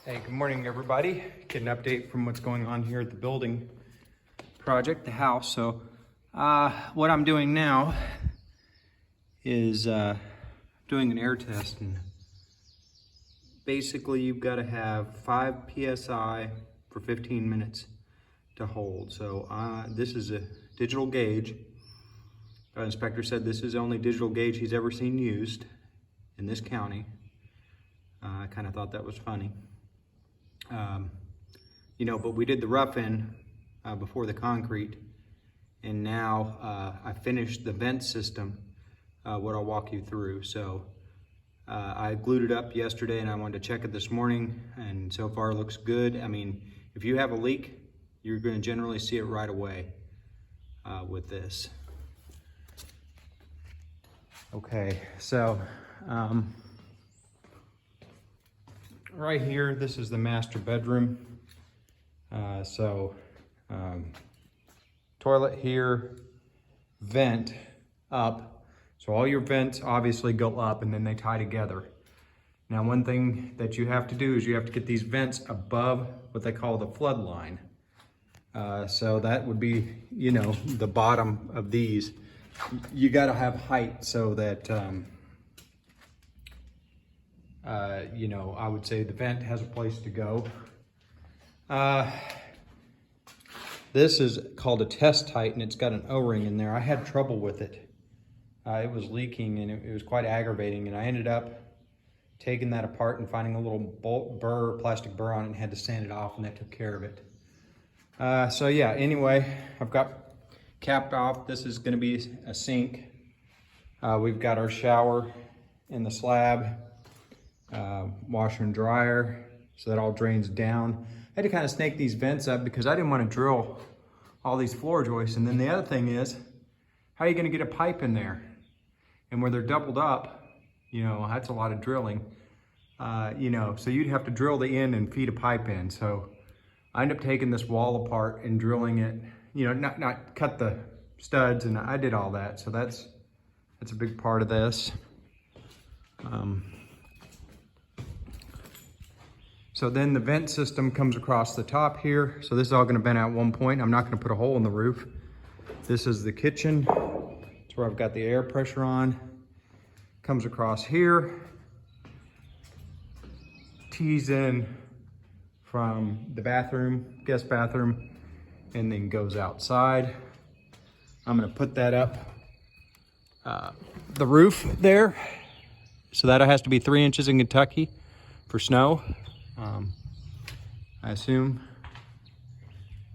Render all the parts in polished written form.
Hey, good morning, everybody. Get an update from what's going on here at the building project, the house. So what I'm doing now is doing an air test. And basically, you've got to have 5 PSI for 15 minutes to hold. So this is a digital gauge. The inspector said this is the only digital gauge he's ever seen used in this county. I kind of thought that was funny. But we did the rough-in before the concrete, and now I finished the vent system, what I'll walk you through. So I glued it up yesterday, and I wanted to check it this morning, and so far it looks good. I mean, if you have a leak, you're going to generally see it right away with this. Okay, so right here, this is the master bedroom. Toilet here, vent up. So all your vents obviously go up and then they tie together. Now, one thing that you have to do is you have to get these vents above what they call the flood line. So that would be, the bottom of these. You got to have height so that, I would say the vent has a place to go. This is called a test tight, and it's got an O-ring in there. I had trouble with it. It was leaking, and it was quite aggravating, and I ended up taking that apart and finding a little plastic burr on it, and had to sand it off, and that took care of it. Anyway, I've got capped off. This is gonna be a sink. We've got our shower in the slab, washer and dryer, so that all drains down. I had to kind of snake these vents up because I didn't want to drill all these floor joists. And then the other thing is, how are you going to get a pipe in there? And where they're doubled up, that's a lot of drilling. So you'd have to drill the end and feed a pipe in. So I ended up taking this wall apart and drilling it, not cut the studs, and I did all that. So that's a big part of this. So then the vent system comes across the top here. So this is all gonna vent out one point. I'm not gonna put a hole in the roof. This is the kitchen. It's where I've got the air pressure on. Comes across here. Tees in from the bathroom, guest bathroom, and then goes outside. I'm gonna put that up the roof there. So that has to be 3 inches in Kentucky for snow. I assume.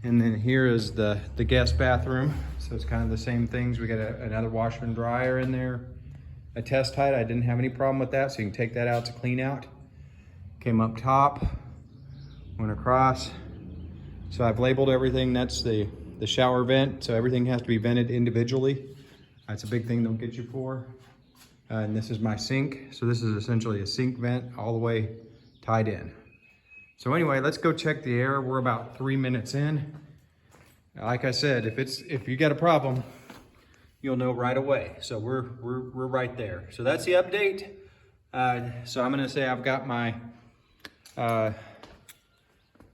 And then here is the guest bathroom. So it's kind of the same things. We got another washer and dryer in there. A test height, I didn't have any problem with that. So you can take that out to clean out. Came up top, went across. So I've labeled everything. That's the shower vent. So everything has to be vented individually. That's a big thing they'll get you for. And this is my sink. So this is essentially a sink vent all the way tied in. So anyway, let's go check the air. We're about 3 minutes in. Like I said, if you got a problem, you'll know right away. So we're right there. So that's the update. So I'm gonna say I've got my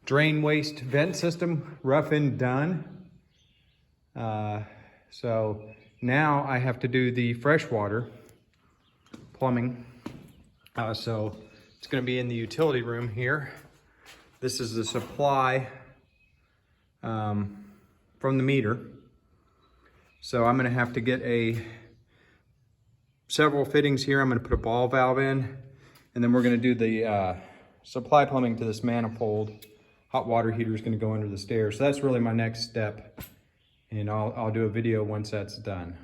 drain waste vent system rough-in done. So now I have to do the freshwater plumbing. So it's gonna be in the utility room here. This is the supply from the meter. So I'm gonna have to get several fittings here. I'm gonna put a ball valve in, and then we're gonna do the supply plumbing to this manifold. Hot water heater is gonna go under the stairs. So that's really my next step. And I'll do a video once that's done.